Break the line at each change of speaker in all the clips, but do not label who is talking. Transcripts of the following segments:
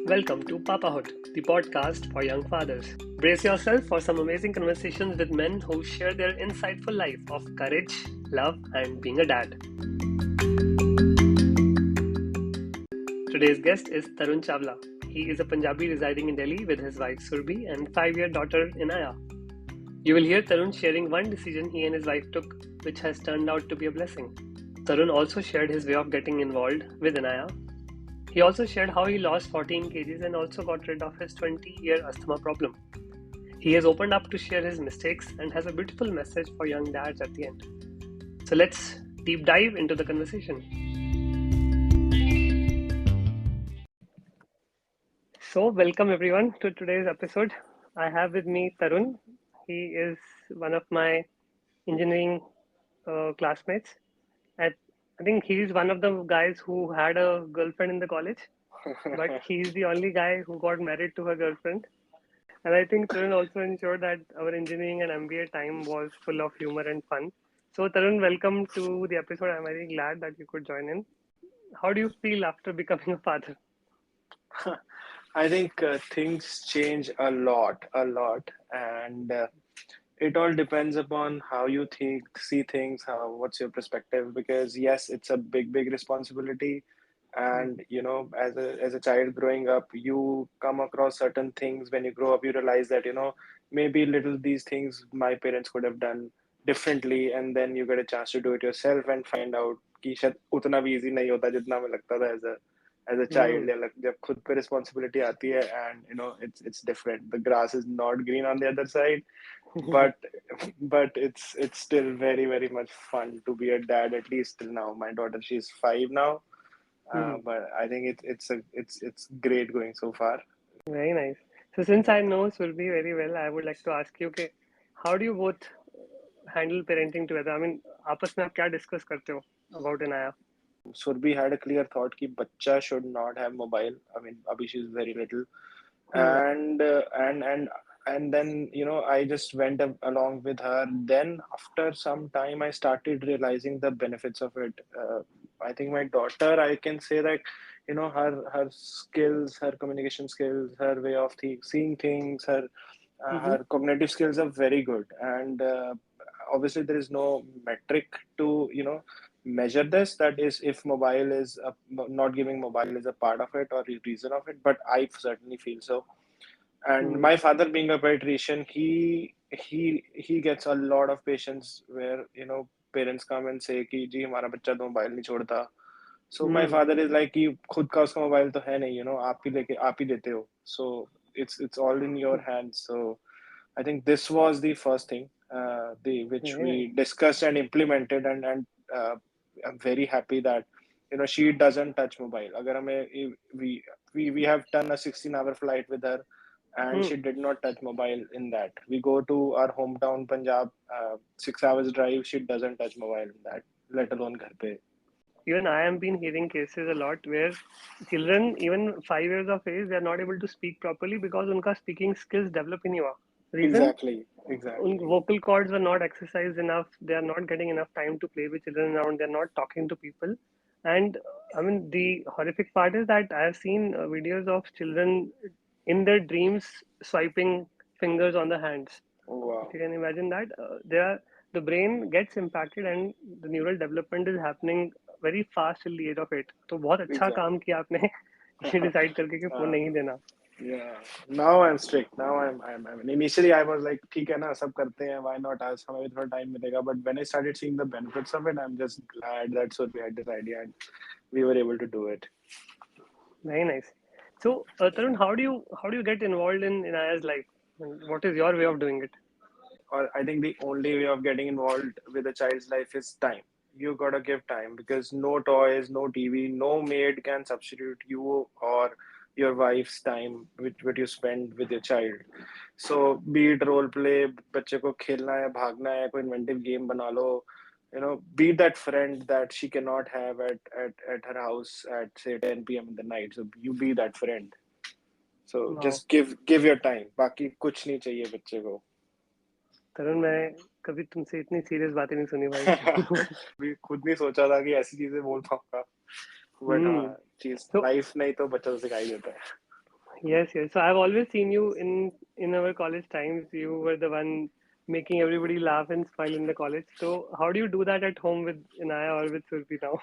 Welcome to Papahood, the podcast for young fathers. Brace yourself for some amazing conversations with men who share their insightful life of courage, love, and being a dad. Today's guest is Tarun Chawla. He is a Punjabi residing in Delhi with his wife Surbhi and 5-year daughter Inaya. You will hear Tarun sharing one decision he and his wife took, which has turned out to be a blessing. Tarun also shared his way of getting involved with Inaya. He also shared how he lost 14 kgs and also got rid of his 20-year asthma problem. He has opened up to share his mistakes and has a beautiful message for young dads at the end. So let's deep dive into the conversation. So welcome everyone to today's episode. I have with me Tarun. He is one of my engineering classmates. I think he's one of the guys who had a girlfriend in the college, but he's the only guy who got married to her girlfriend. And I think Tarun also ensured that our engineering and MBA time was full of humor and fun. So Tarun, welcome to the episode. I'm very glad that you could join in. How do you feel after becoming a father?
I think things change a lot, and it all depends upon how you see things, what's your perspective. Because yes, it's a big responsibility, and as a child growing up, you come across certain things. When you grow up, you realize that maybe little these things my parents could have done differently, and then you get a chance to do it yourself and find out कि शायद उतना भी easy नहीं होता जितना हमें लगता था as a child.
Hmm.
या जब खुद पे responsibility आती है, and it's different. The grass is not green on the other side, but it's still very much fun to be a dad, at least till now. My daughter, she's 5 now,
Hmm.
but I think it's great going so far.
Very nice. So since I know Surbhi very well, I would like to ask you, okay, how do you both handle parenting together? I mean, आपस में आप क्या discuss करते हो about Inaya?
Surbhi had a clear thought कि बच्चा should not have mobile. I mean, abhi she's very little,
Hmm.
and then I just went along with her. Then after some time, I started realizing the benefits of it. I think my daughter, I can say that her skills, her communication skills, her way of seeing things,
Mm-hmm.
her cognitive skills are very good. And obviously there is no metric to measure this, that is if mobile is not giving mobile is a part of it or a reason of it, but I certainly feel so. And
Hmm.
my father being a pediatrician, he gets a lot of patients where parents come and say कि जी हमारा बच्चा तो mobile नहीं छोड़ता. So my
Hmm.
father is like कि खुद का उसका मोबाइल तो है नहीं, आप ही देते हो. So it's all in your hands. So I think this was the first thing which
Very nice.
we discussed and implemented, and I'm very happy that she doesn't touch mobile. अगर हमें we have done a 16-hour flight with her, and
Hmm.
she did not touch mobile in that. We go to our hometown Punjab, 6 hours drive. She doesn't touch mobile in that, let alone घर पे.
Even I have been hearing cases a lot where children, even 5 years of age, they are not able to speak properly because उनका speaking skills develop ही नहीं हुआ. Reason?
Exactly.
Vocal cords are not exercised enough. They are not getting enough time to play with children around. They're not talking to people. And I mean, the horrific part is that I have seen videos of children in their dreams swiping fingers on the hands. If
Wow.
you can imagine that, the brain gets impacted and the neural development is happening very fast till the age of 8. तो बहुत अच्छा काम
Exactly.
किया आपने ये decide करके कि phone
uh,
नहीं देना.
Yeah, now I'm strict. Now I mean, initially I was like, ठीक है ना, सब करते हैं, why not us? हमें भी थोड़ा time मिलेगा. But when I started seeing the benefits of it, I'm just glad that's what we had this idea and we were able to do it.
Very nice. So, Tarun, how do you get involved in Aya's life? And what is your way of doing it?
Or I think the only way of getting involved with a child's life is time. You gotta give time, because no toys, no TV, no maid can substitute you or your wife's time with what you spend with your child. So be it role play, बच्चे को खेलना है, भागना है, कोई inventive game बना लो. Be that friend that she cannot have at her house at say 10 p.m. in the night. So you be that friend. So
Wow.
just give your time. बाकी कुछ नहीं चाहिए बच्चे को.
तरुण मैं कभी तुमसे इतनी सीरियस बातें नहीं सुनी भाई.
भी खुद नहीं सोचा था कि ऐसी चीजें बोल पाऊंगा, बट हाँ, चीज
So
लाइफ नहीं तो बच्चा तो सिखाई देता है.
Yes, yes. So I've always seen you in our college times. You were the one making everybody laugh and smile in the college. So how do you do that at home with Inaya or with Surbi now? Hmm.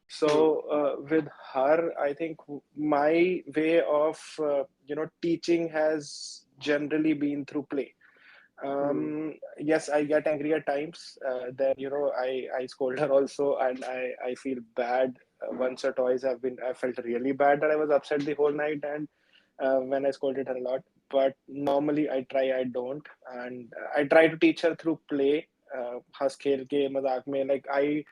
So with her, I think my way of teaching has generally been through play.
Hmm.
Yes, I get angry at times. Then I scold her also, and I feel bad. Once or twice I felt really bad that I was upset the whole night, and when I scolded her a lot. But normally I don't, and I try to teach her through play. हंस खेल के मजाक में, like I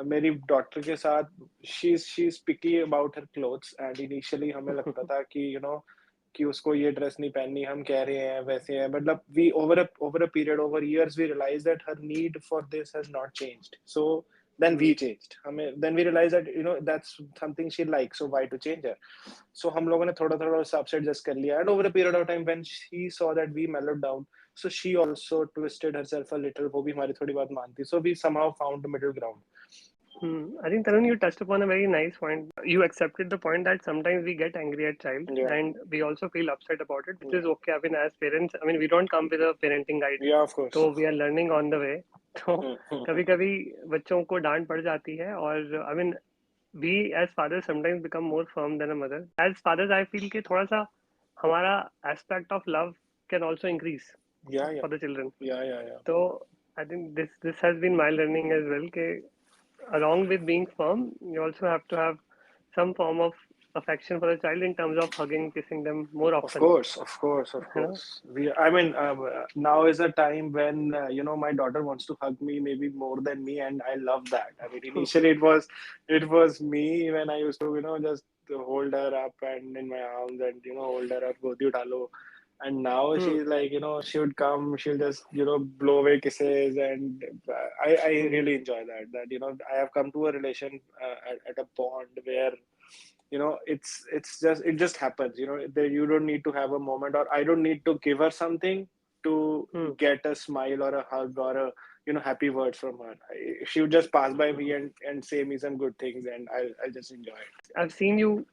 मेरी daughter के साथ she is picky about her clothes, and initially हमें लगता था कि कि उसको ये ड्रेस नहीं पहननी, हम कह रहे हैं वैसे हैं, मतलब we over a period over years we realize that her need for this has not changed, so then we
Hmm.
changed, हमें then we realized that that's something she likes, so why to change her. So हम लोगों ने थोड़ा थोड़ा उस से adjust कर लिया, and over a period of time when she saw that we mellowed down, so she also twisted herself a little, वो भी हमारी थोड़ी बात मानती, so we somehow found the middle ground.
Hmm. I think Tarun, you touched upon a very nice point. You accepted the point that sometimes we get angry at child
Yeah,
and we also feel upset about it, which
yeah,
is okay. I mean, as parents, I mean, we don't come with a parenting guide,
yeah, of course.
तो we are learning on the way. तो कभी कभी बच्चों को डांट पड़ जाती है और I mean, we as fathers sometimes become more firm than a mother. As fathers, I feel कि थोड़ा सा हमारा aspect of love can also increase
Yeah, yeah,
for the children.
yeah, yeah, yeah.
So I think this has been my learning as well. कि along with being firm, you also have to have some form of affection for the child in terms of hugging, kissing them more
Of
often.
course, of course, of
You know?
course. I mean, now is a time when my daughter wants to hug me maybe more than me, and I love that. I mean, initially it was me when I used to just hold her up and in my arms and hold her up, godi utalo. And now
Hmm.
she's like, she would come, she'll just blow away kisses, and I
Hmm.
really enjoy that. That I have come to a relation at a bond where it just happens, that you don't need to have a moment, or I don't need to give her something to
Hmm.
get a smile or a hug or a happy words from her. She would just pass by me and say me some good things, and I'll just enjoy it.
I've seen you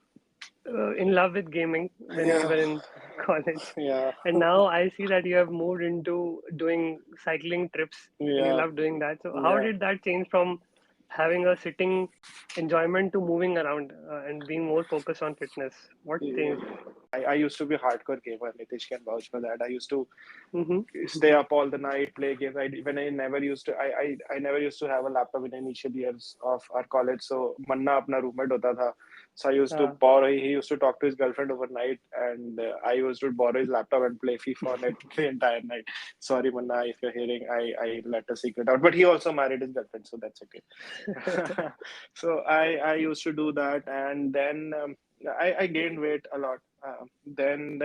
in love with gaming when we
Yeah,
were in college,
yeah,
and now I see that you have moved into doing cycling trips, and you
yeah,
love doing that. So, how
yeah.
did that change from having a sitting enjoyment to moving around and being more focused on fitness? What
Yeah.
changed?
I used to be a hardcore gamer. Nitish can vouch for that. I used to
Mm-hmm.
stay up all the night, play games. When I never used to, I never used to have a laptop in initial years of our college. So Manna अपना roommate होता था. So I used to borrow. He used to talk to his girlfriend overnight, and I used to borrow his laptop and play FIFA on it the entire night. Sorry, Manna, if you're hearing, I let a secret out. But he also married his girlfriend, so that's okay. So I used to do that, and then I gained weight a lot. Then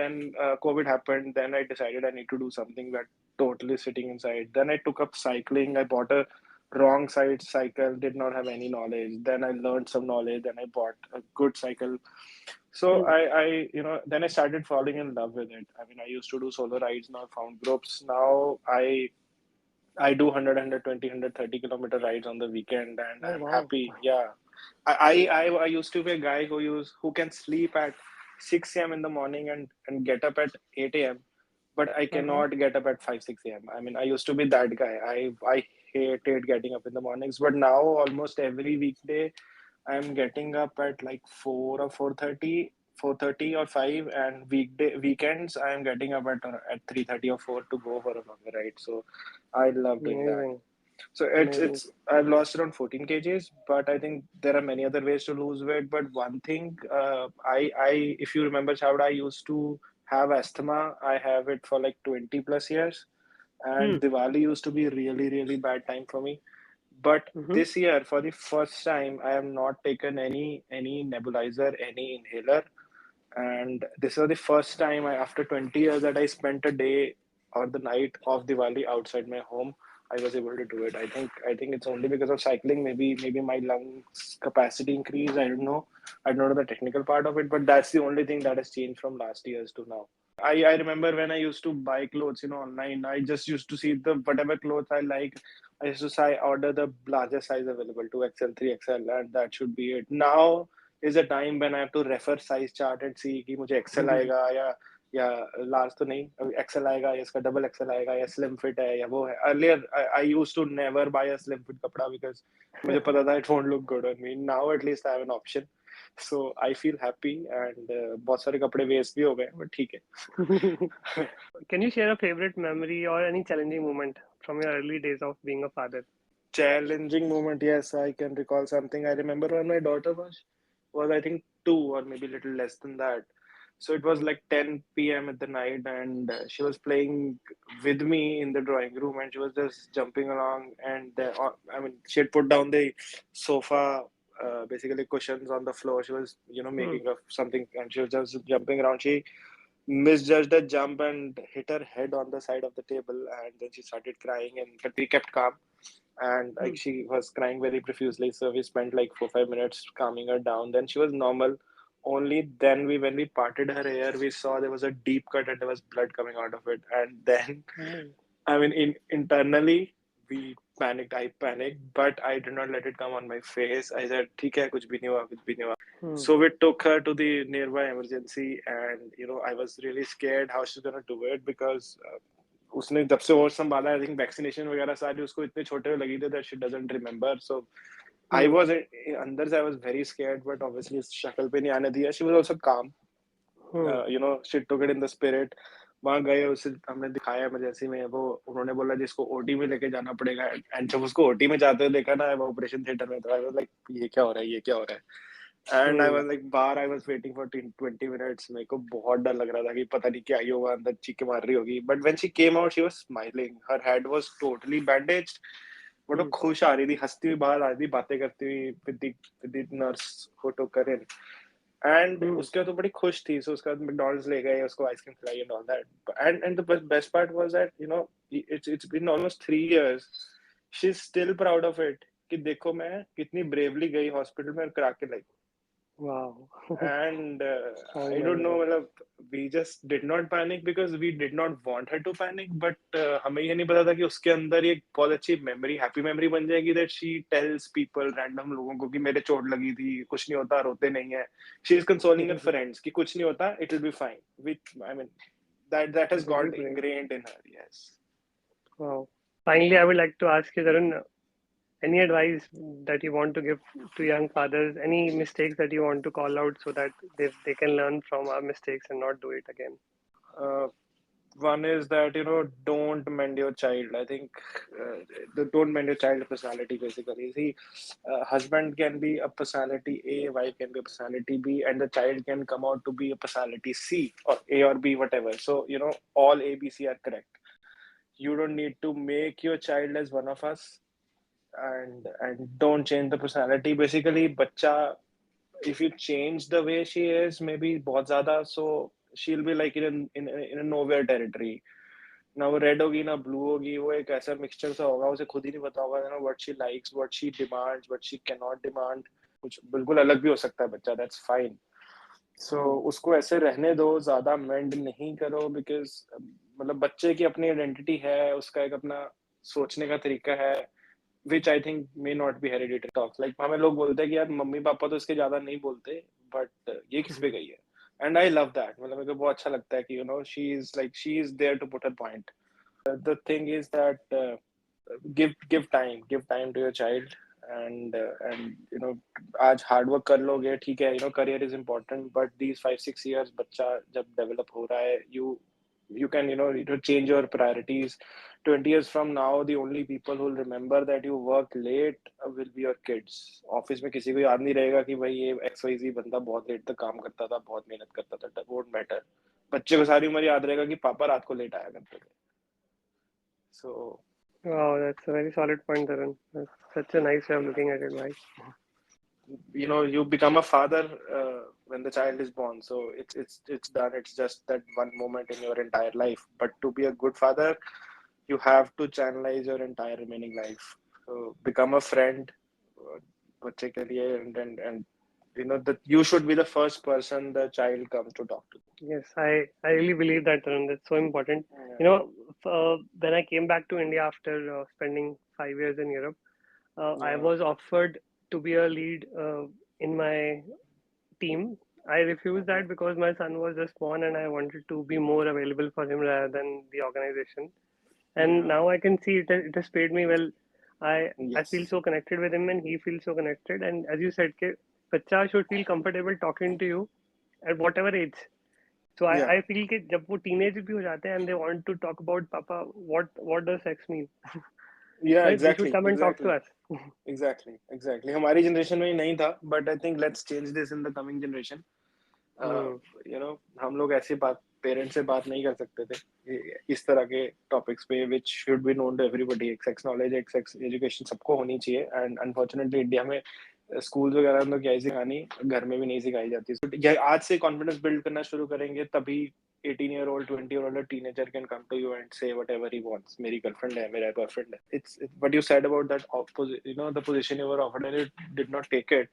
COVID happened. Then I decided I need to do something that totally sitting inside. Then I took up cycling. I bought a wrong side cycle, did not have any knowledge. Then I learned some knowledge. Then I bought a good cycle. So
Hmm.
then I started falling in love with it. I mean, I used to do solo rides. Now I found groups. Now I do 100, 120, 130 kilometer rides on the weekend, and
Oh
I'm
wow.
happy. Yeah, I used to be a guy who can sleep at 6 a.m. in the morning and get up at 8 a.m. But I
Uh-huh.
cannot get up at 5 6 a.m. I mean, I used to be that guy. I hated getting up in the mornings, but now almost every weekday I'm getting up at like 4 or 4:30 or 5, and weekends I'm getting up at 3:30 or 4 to go for a longer ride. So I love doing that.
Amazing.
So
Amazing.
it's I've lost around 14 kgs, but I think there are many other ways to lose weight. But one thing, I if you remember, Chowda, I used to have asthma. I have it for like 20 plus years,
Hmm.
and Diwali used to be really really bad time for me. But
Mm-hmm.
this year, for the first time, I have not taken any nebulizer, any inhaler, and this was the first time after 20 years that I spent a day or the night of Diwali outside my home. I was able to do it. I think it's only because of cycling. Maybe my lungs capacity increased. I don't know. I don't know the technical part of it, but that's the only thing that has changed from last year's to now. I remember when I used to buy clothes, online. I just used to see the whatever clothes I like. I used to say order the largest size available, 2XL, 3XL, and that should be it. Now is a time when I have to refer size chart and see कि मुझे XL आएगा या large तो नहीं, अभी XL आएगा या इसका डबल XL आएगा या स्लिम फिट है या वो है. Earlier I used to never buy a slim fit कपड़ा because मुझे पता था it won't look good on me. Now at least I have an option. So I feel happy and बहुत सारे कपड़े वेस्ट भी हो गए, but ठीक है.
Can you share a favorite memory or any challenging moment from your early days of being a father?
Challenging moment, yes, I can recall something. I remember when my daughter was I think 2 or maybe a little less than that. So it was like 10 p.m. at the night, and she was playing with me in the drawing room, and she was just jumping along. And I mean, she had put down the sofa, basically cushions on the floor. She was, making of something, and she was just jumping around. She misjudged a jump and hit her head on the side of the table, and then she started crying. But we kept calm, and like she was crying very profusely. So we spent like 4 5 minutes calming her down. Then she was normal. Only then when we parted her hair, we saw there was a deep cut and there was blood coming out of it. And then, I mean, internally we panicked. I panicked, but I did not let it come on my face. I said, "ठीक है, कुछ भी नहीं हुआ, कुछ भी नहीं हुआ." So we took her to the nearby emergency, and I was really scared how she's gonna do it because उसने जब से और संभाला, I think वैक्सीनेशन वगैरह सारी उसको इतने छोटे लगी थे that she doesn't remember. So I was अंदर से I was very scared, but obviously शक्ल पे नहीं आने दिया. She was also calm. She took it in the spirit. वहाँ गए, उसे हमने दिखाया इमरजेंसी में. वो उन्होंने बोला जिसको ओटी में लेके जाना पड़ेगा. एंड जब उसको ओटी में जाते हुए देखा ना ऑपरेशन थिएटर में, तो आई वाज लाइक ये क्या हो रहा है, ये क्या हो रहा है. एंड आई वाज लाइक बाहर, I was waiting for 20 minutes. मेरे को बहुत डर लग रहा था कि पता नहीं क्या ही होगा, अंदर चीखें मार रही होगी. But when she came out she was smiling. Her head was totally bandaged, but वो खुश आ रही थी, हंसती हुई बाहर आ रही थी, बातें करती हुई with the nurse who took her in. And उसके बाद तो बड़ी खुश थी. सो उसके बाद मैकडॉनल्ड्स ले गए, उसको आइसक्रीम खिलाई and all that. And the best part was that it's been almost 3 years. She's still proud of it कि देखो मैं कितनी ब्रेवली गई हॉस्पिटल में और करा के लाई.
Wow.
And I don't know, मतलब we just did not panic because we did not want her to panic, but हमें ये नहीं पता था कि उसके अंदर एक बहुत अच्छी मेमोरी, हैप्पी मेमोरी बन जाएगी that she tells people, random लोगों को कि मेरे चोट लगी थी, कुछ नहीं होता, रोते नहीं है. She is consoling her friends कि कुछ नहीं होता, it will be fine. I mean, that has got ingrained in her. Yes.
Wow. Finally, I would like to ask you, Tarun, any advice that you want to give to young fathers? Any mistakes that you want to call out so that they can learn from our mistakes and not do it again?
One is that don't mend your child. I think don't mend your child personality. Basically, see, husband can be a personality A, wife can be a personality B, and the child can come out to be a personality C or A or B, whatever. So all A, B, C are correct. You don't need to make your child as one of us, and don't change the personality. Basically, bacha, if you change the way she is, maybe बहुत ज़्यादा, so she'll be like in a nowhere territory. ना वो red होगी ना blue होगी, वो एक ऐसा मिक्सचर सा होगा, उसे खुद ही नहीं पता होगा what she likes, what she demands, what she cannot demand. कुछ बिल्कुल अलग भी हो सकता है बच्चा, that's fine. So उसको ऐसे रहने दो, ज़्यादा मेंड नहीं करो, because मतलब बच्चे की अपनी आइडेंटिटी है, उसका एक अपना सोचने का तरीका है, which I think may not be hereditary talks. Like हमें लोग बोलते हैं कि यार मम्मी पापा तो इसके ज़्यादा नहीं बोलते, but ये किस पे गई है. And I love that. मतलब मेरे को बहुत अच्छा लगता है कि she is there to put her point. The thing is that give time to your child, and आज हार्ड वर्क कर लोगे ठीक है. Career is important, but these 5 6 years बच्चा जब develop हो रहा है, you can change your priorities. 20 years from now, the only people who will remember that you work late will be your kids. Office में किसी को याद नहीं रहेगा कि भाई ये XYZ बंदा बहुत लेट तक काम करता था, बहुत मेहनत करता था. That won't matter. बच्चे को सारी उम्र याद रहेगा कि पापा रात को लेट आया करते थे. So
wow, that's a very solid point, Tarun. That's such a nice way of looking at it, right?
you become a father when the child is born, so it's done. It's just that one moment in your entire life, but to be a good father you have to channelize your entire remaining life. So become a friend बच्चे के लिए, and that you should be the first person the child comes to talk to.
Yes, I really believe that, Tarun. That's so important.
Yeah.
When I came back to India after spending 5 years in Europe, I
Yeah.
was offered to be a lead in my team. I refused that because my son was just born and I wanted to be more available for him rather than the organization. And
Yeah.
now I can see it has paid me well. I feel
Yes.
so connected with him and he feels so connected. And as you said, ke, बच्चा should feel comfortable talking to you at whatever age. So
Yeah.
I feel कि जब वो teenage भी हो जाते हैं and they want to talk about Papa, what does sex mean?
Yeah,
Right? They should
exactly,
come and talk to
exactly,
us.
exactly. हमारी generation में ही नहीं था, but I think let's change this in the coming generation.
Hmm.
हम लोग ऐसे बात parents से बात नहीं कर सकते थे इस तरह के टॉपिक्स पे which should be known to everybody. एक सेक्स नॉलेज, एक सेक्स एजुकेशन सबको होनी चाहिए, एंड अनफॉर्चुनेटली इंडिया में स्कूल्स वगैरह में तो क्या ही सिखानी, घर में भी नहीं सिखाई जाती. So, ये आज से कॉन्फिडेंस बिल्ड करना शुरू करेंगे तभी 18-year-old, 20-year-old teenager can come to you and say whatever he wants. मेरी गर्लफ्रेंड है, मेरा बॉयफ्रेंड है. It's what you said about that opposite, the position you were offered and you did not take it.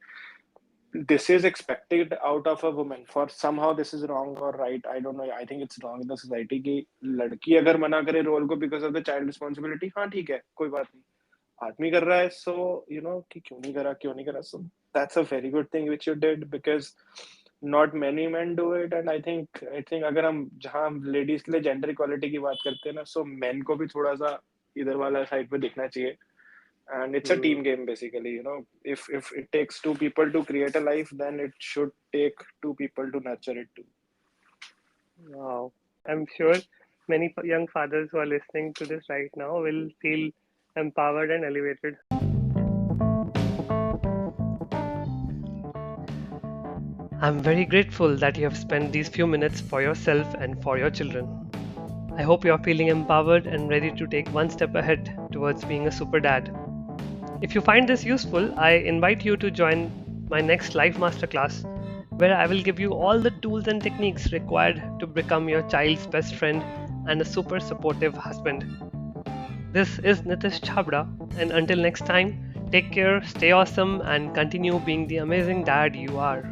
This is expected out of a woman. For somehow this is wrong or right, I don't know. I think it's wrong in the society कि लड़की अगर मना करे role को because of the child responsibility, हाँ ठीक है, कोई बात नहीं. आदमी कर रहा है, so कि क्यों नहीं करा. So that's a very good thing which you did, because not many men do it. And I think अगर हम जहाँ लेडीज के लिए जेंडर इक्वालिटी की बात करते हैं ना, so men को भी थोड़ा सा इधर वाला साइड पे दिखना चाहिए. And it's a
Hmm.
team game basically. If it takes two people to create a life, then it should take two people to nurture it too.
Wow. I'm sure many young fathers who are listening to this right now will feel empowered and elevated. I'm very grateful that you have spent these few minutes for yourself and for your children. I hope you are feeling empowered and ready to take one step ahead towards being a super dad. If you find this useful, I invite you to join my next live masterclass where I will give you all the tools and techniques required to become your child's best friend and a super supportive husband. This is Nitish Chabra, and until next time, take care, stay awesome, and continue being the amazing dad you are.